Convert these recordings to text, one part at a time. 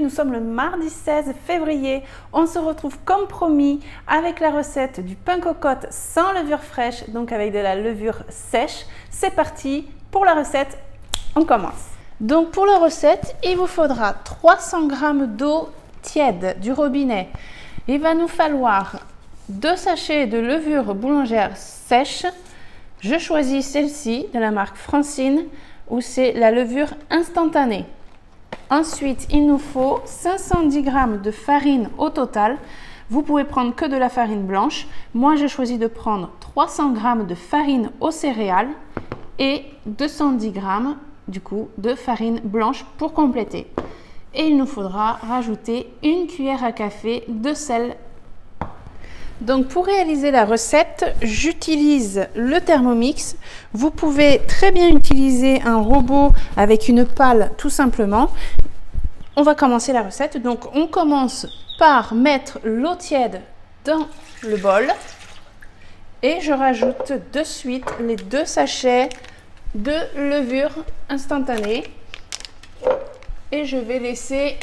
nous sommes le mardi 16 février. On se retrouve comme promis avec la recette du pain cocotte sans levure fraîche, donc avec de la levure sèche. C'est parti pour la recette, on commence. Donc pour la recette, il vous faudra 300 g d'eau tiède du robinet. Il va nous falloir 2 sachets de levure boulangère sèche. Je choisis celle-ci de la marque Francine où c'est la levure instantanée. Ensuite, il nous faut 510 g de farine au total. Vous pouvez prendre que de la farine blanche. Moi, j'ai choisi de prendre 300 g de farine aux céréales et 210 g du coup de farine blanche pour compléter. Et il nous faudra rajouter 1 cuillère à café de sel. Donc pour réaliser la recette, j'utilise le Thermomix. Vous pouvez très bien utiliser un robot avec une pâle tout simplement. On va commencer la recette. Donc on commence par mettre l'eau tiède dans le bol et je rajoute de suite les 2 sachets de levure instantanée et je vais laisser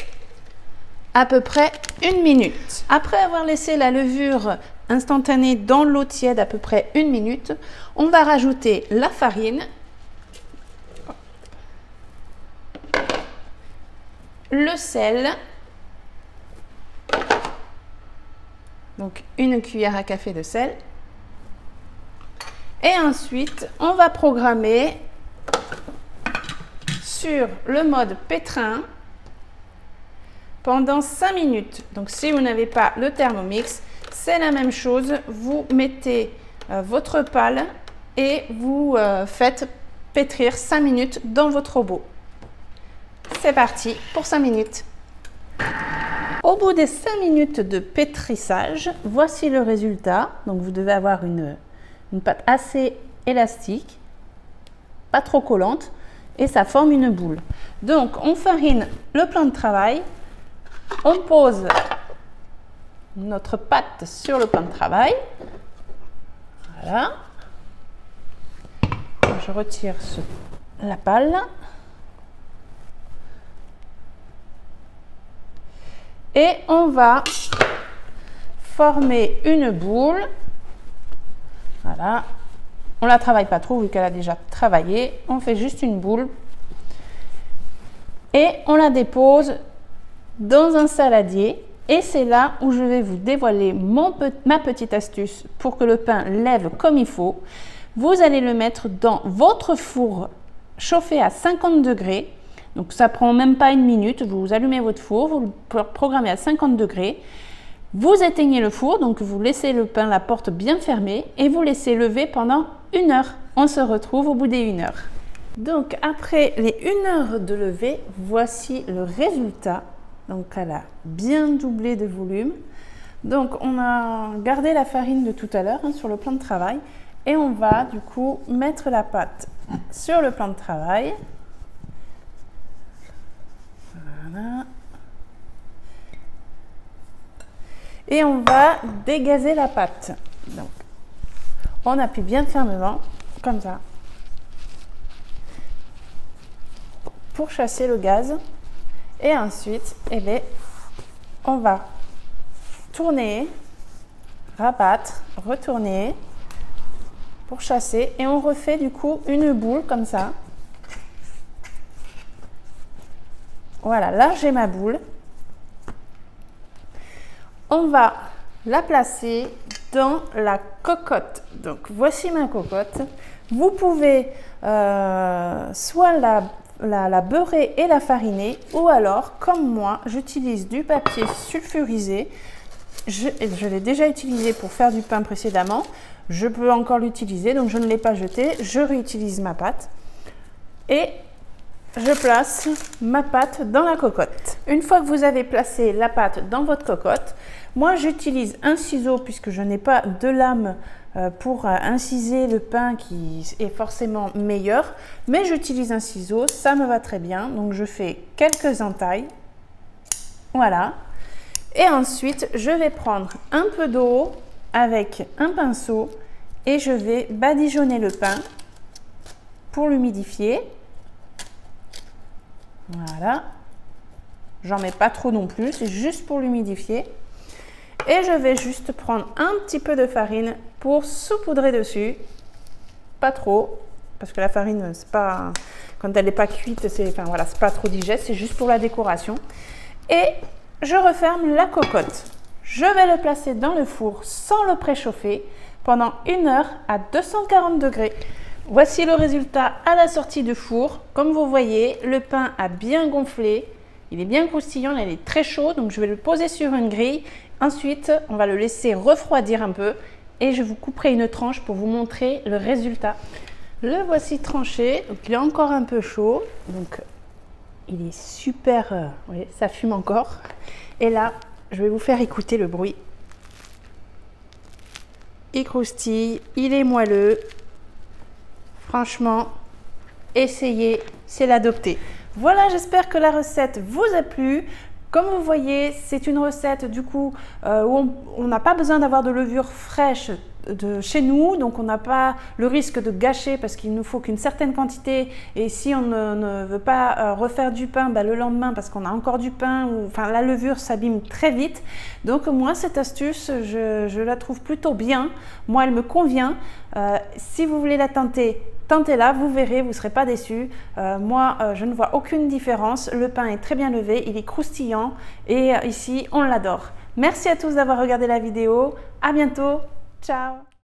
à peu près 1 minute. Après avoir laissé la levure instantanée dans l'eau tiède à peu près 1 minute, on va rajouter la farine, le sel, donc 1 cuillère à café de sel, et ensuite on va programmer sur le mode pétrin pendant 5 minutes. Donc si vous n'avez pas le Thermomix, c'est la même chose. Vous mettez votre pâle et vous faites pétrir 5 minutes dans votre robot. C'est parti pour 5 minutes. Au bout des 5 minutes de pétrissage, voici le résultat. Donc vous devez avoir une pâte assez élastique, pas trop collante, et ça forme une boule. Donc on farine le plan de travail. On pose notre pâte sur le plan de travail. Voilà. Je retire la pâle. Et on va former une boule. Voilà. On ne la travaille pas trop vu qu'elle a déjà travaillé. On fait juste une boule. Et on la dépose dans un saladier et c'est là où je vais vous dévoiler ma petite astuce pour que le pain lève comme il faut. Vous allez le mettre dans votre four chauffé à 50 degrés. Donc ça prend même pas 1 minute. Vous allumez votre four, vous le programmez à 50 degrés. Vous éteignez le four, donc vous laissez le pain, la porte bien fermée et vous laissez lever pendant 1 heure. On se retrouve au bout des 1 heure. Donc après les 1 heure de lever, voici le résultat. Donc elle a bien doublé de volume. Donc on a gardé la farine de tout à l'heure sur le plan de travail et on va du coup mettre la pâte sur le plan de travail. Voilà. Et on va dégazer la pâte. Donc on appuie bien fermement comme ça pour chasser le gaz. Et ensuite, eh bien, on va tourner, rabattre, retourner pour chasser. Et on refait du coup une boule comme ça. Voilà, là j'ai ma boule. On va la placer dans la cocotte. Donc voici ma cocotte. Vous pouvez soit la beurrer et la fariner ou alors comme moi j'utilise du papier sulfurisé. Je l'ai déjà utilisé pour faire du pain précédemment, je peux encore l'utiliser donc je ne l'ai pas jeté, je réutilise ma pâte et je place ma pâte dans la cocotte. Une fois que vous avez placé la pâte dans votre cocotte, moi j'utilise un ciseau puisque je n'ai pas de lame pour inciser le pain qui est forcément meilleur, mais j'utilise un ciseau, ça me va très bien. Donc je fais quelques entailles, voilà, et ensuite je vais prendre un peu d'eau avec un pinceau et je vais badigeonner le pain pour l'humidifier. Voilà. J'en mets pas trop non plus, c'est juste pour l'humidifier. Et je vais juste prendre un petit peu de farine pour saupoudrer dessus. Pas trop, parce que la farine, c'est pas, quand elle n'est pas cuite, c'est voilà, pas trop digeste, c'est juste pour la décoration. Et je referme la cocotte. Je vais le placer dans le four sans le préchauffer pendant 1 heure à 240 degrés. Voici le résultat à la sortie du four. Comme vous voyez, le pain a bien gonflé. Il est bien croustillant, il est très chaud, donc je vais le poser sur une grille. Ensuite, on va le laisser refroidir un peu et je vous couperai une tranche pour vous montrer le résultat. Le voici tranché, donc il est encore un peu chaud, donc il est super, vous voyez, ça fume encore. Et là, je vais vous faire écouter le bruit. Il croustille, il est moelleux. Franchement, essayez, c'est l'adopter. Voilà, j'espère que la recette vous a plu. Comme vous voyez, c'est une recette du coup où on n'a pas besoin d'avoir de levure fraîche de chez nous, donc on n'a pas le risque de gâcher parce qu'il nous faut qu'une certaine quantité, et si on ne veut pas refaire du pain le lendemain parce qu'on a encore du pain, enfin la levure s'abîme très vite. Donc moi cette astuce je la trouve plutôt bien, moi elle me convient. Si vous voulez la tenter, tentez-la, vous verrez, vous ne serez pas déçus. Moi, je ne vois aucune différence. Le pain est très bien levé, il est croustillant et ici, on l'adore. Merci à tous d'avoir regardé la vidéo. À bientôt. Ciao.